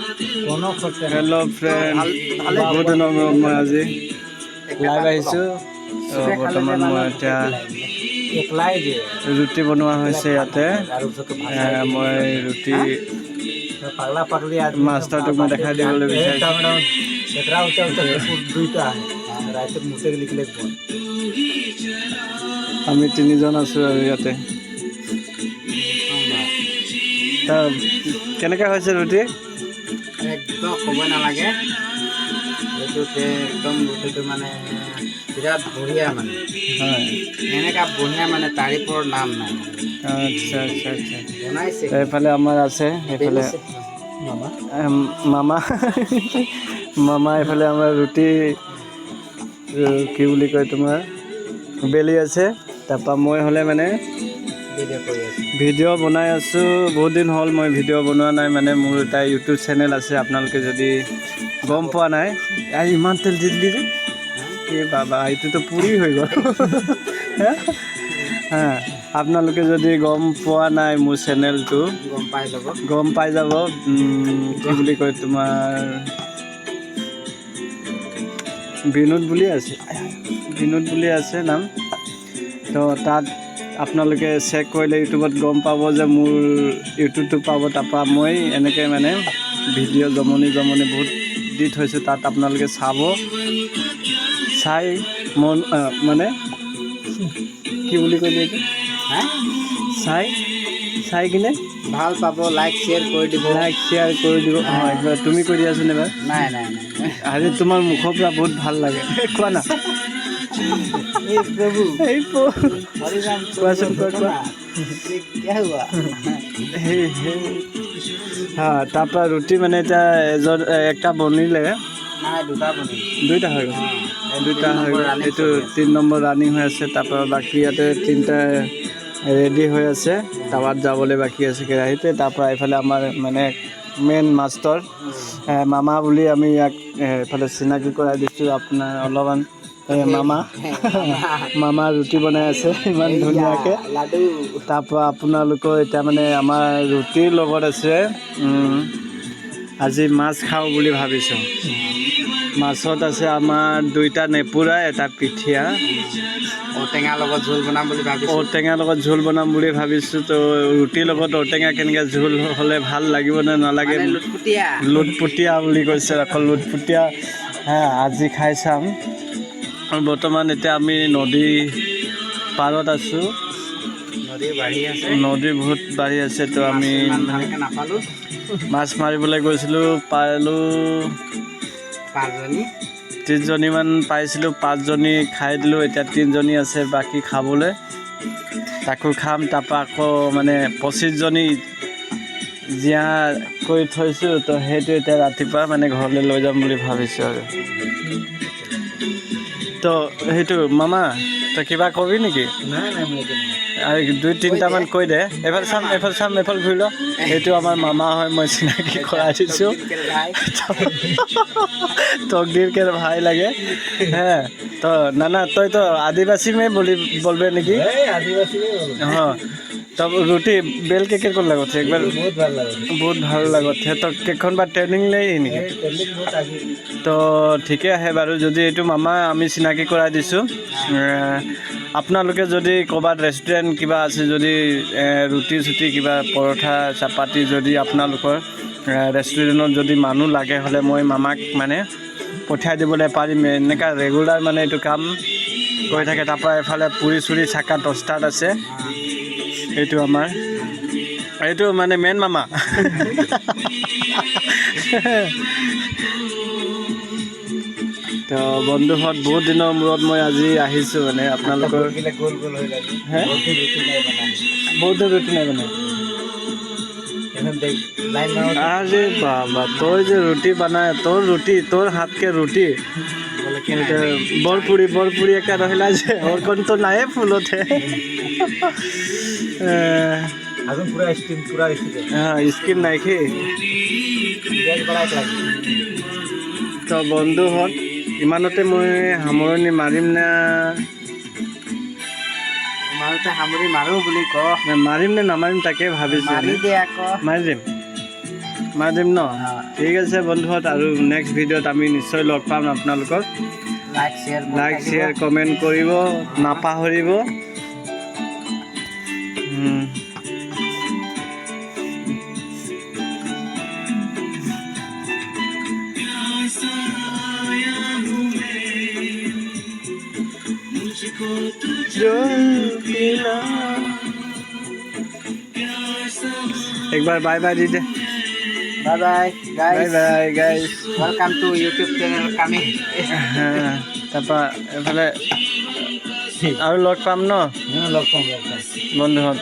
Hello' friend, বহুত দিনৰ মূৰত মই আজি লাইভ আহিছোঁ। বৰ্তমান মই এতিয়া ৰুটি বনোৱা হৈছে ইয়াতে। মই ৰুটি মাষ্টাৰটোক মই দেখাই দিবলৈ বিচাৰিছোঁ। আমি তিনিজন আছোঁ আৰু ইয়াতে। কেনেকৈ হৈছে ৰুটি? একদম ক'ব নালাগে, এইটোতে একদম ৰুটিটো মানে বিৰাট বঢ়িয়া মানে। হয়, এনেকুৱা বঢ়িয়া মানে তাৰিফৰ নাম নাই। আচ্ছা আচ্ছা আচ্ছা। বনাইছে এইফালে আমাৰ আছে, এইফালে মামা মামা এইফালে আমাৰ ৰুটি কি বুলি কয় তোমাৰ বেলি আছে। তাৰপৰা মই হ'লে মানে ভিডিঅ' কৰি আছে। ভিডিঅ' বনাই আছোঁ। বহুত দিন হ'ল মই ভিডিঅ' বনোৱা নাই, মানে মোৰ এটা ইউটিউব চেনেল আছে। আপোনালোকে যদি গম পোৱা নাই, ইমান তেল দি দিলি যে এই বাবা, এইটোতো পুৰি হৈ গ'ল। হা, আপোনালোকে যদি গম পোৱা নাই মোৰ চেনেলটো, গম পাই যাব। কি বুলি কয় তোমাৰ বিনোদ বুলিয়ে আছে, বিনোদ বুলিয়ে আছে নাম। তো তাত আপোনালোকে চেক কৰিলে ইউটিউবত গম পাব যে মোৰ ইউটিউবটো পাব। তাৰপৰা মই এনেকৈ মানে ভিডিঅ' জমনি বহুত দি থৈছোঁ। তাত আপোনালোকে চাব, চাই মন মানে কি বুলি কৈছে এইটো, চাই কিনে ভাল পাব, লাইক শ্বেয়াৰ কৰি দিব। একবাৰ তুমি কৈ দিয়াচোন এবাৰ। নাই আজি তোমাৰ মুখৰ পৰা বহুত ভাল লাগে, কোৱা না। কোৱাচোন, কোৱা। তাৰপৰা ৰুটি মানে এতিয়া একটা বনিলে, দুইটা হৈ গ'ল, এইটো 3 নম্বৰ ৰানিং হৈ আছে। তাৰপৰা বাকী ইয়াতে 3টা ৰেডি হৈ আছে, টাৱাত যাবলৈ বাকী আছে কেৰাহীতে। তাৰপৰা এইফালে আমাৰ মানে মেইন মাষ্টৰ মামা বুলি আমি ইয়াক এইফালে চিনাকি কৰাই দিছোঁ। আপোনাৰ অলপমান মামা ৰুটি বনাই আছে ইমান ধুনীয়াকৈ। তাৰপৰা আপোনালোকৰ এতিয়া মানে আমাৰ ৰুটিৰ লগত আছে, আজি মাছ খাওঁ বুলি ভাবিছোঁ। মাছত আছে আমাৰ 2টা নেপুৰা, এটা পিঠিয়া। ঔটেঙাৰ লগত জোল বনাম বুলি ভাবিছোঁ। ঔটেঙাৰ লগত জোল বনাম বুলি ভাবিছোঁ। তো ৰুটিৰ লগত ঔটেঙা কেনেকৈ জোল হ'লে ভাল লাগিব নে নালাগে, লুটপুটীয়া বুলি কৈছে আকৌ, লুটপুটীয়া। আজি খাই চাম। আৰু বৰ্তমান এতিয়া আমি নদী পাৰত আছোঁ। নদী বহুত বাঢ়ি আছে। তো আমি মানে মাছ মাৰিবলৈ গৈছিলোঁ, পালোঁ 30জনীমান পাইছিলোঁ। 5জনী খাই দিলোঁ, এতিয়া 3জনী আছে বাকী খাবলৈ, তাকো খাম। তাৰপৰা আকৌ মানে 25জনী জীয়া কৰি থৈছোঁ। তো সেইটো এতিয়া ৰাতিপুৱা মানে ঘৰলৈ লৈ যাম বুলি ভাবিছোঁ আৰু। তো সেইটো মামা, তই কিবা কবি নেকি? আৰু 2-3টামান কৈ দে। এইফালে চাম, এইফালে ঘূৰি ল। এইটো আমাৰ মামা হয়, মই চিনাকি কৰাই দিছোঁ। তকদিৰ ভাই লাগে। তো নানা, তই তো আদিবাসী মে বলবে নেকি? हाँ, तब रोटी बेल के कर लगत है एक बार, बहुत ভাল লাগত है। তো কেইখনবাৰ ট্ৰেইনিং লৈ নেকি? তো ঠিকে আহে বাৰু। যদি এইটো মামা আমি চিনাকি কৰাই দিছোঁ। আপোনালোকে যদি ক'ৰবাত ৰেষ্টুৰেণ্ট কিবা আছে, যদি ৰুটি চুটি কিবা পৰঠা চাপাতি যদি আপোনালোকৰ ৰেষ্টুৰেণ্টত যদি মানুহ লাগে হ'লে, মই মামাক মানে পঠিয়াই দিবলৈ পাৰিম। এনেকুৱা ৰেগুলাৰ মানে এইটো কাম কৰি থাকে। তাৰপৰা এফালে পুৰি চুৰি চাকা 10টাত আছে। এইটো আমাৰ, এইটো মানে মেইন মামা। তো বন্ধুহঁত, বহুত দিনৰ মূৰত মই আজি আহিছোঁ মানে আপোনালোকৰ। বহুত ৰুটি নাই বনাই। আরে বাবা, তোর যে রুটি বানায়, তোর হাতকে রুটি বরপুরি একটা রহিলা যে, ওর কোন তো নাই ফুলতে। হ্যাঁ, স্কিন নাই কি। তো বন্ধুহঁত, ইমানতে মই সামৰণি মাৰিম না? সামৰি মাৰো বুলি ক। মাৰিম নে নামাৰিম তাকে ভাবিছোঁ। মাৰি দে আকৌ। মাৰি দিম। মাৰি দিম ন অঁ ঠিক আছে বন্ধুহঁত আৰু নেক্সট ভিডিঅ'ত আমি নিশ্চয় লগ পাম আপোনালোকক like share like share comment কৰিব নাপাহৰিব एक बार बाय बाय दीजिए bye bye bye guys bye guys welcome to YouTube channel কামি তাৰপৰা এফালে আৰু লগ পাম ন লগ পাম বন্ধুহঁত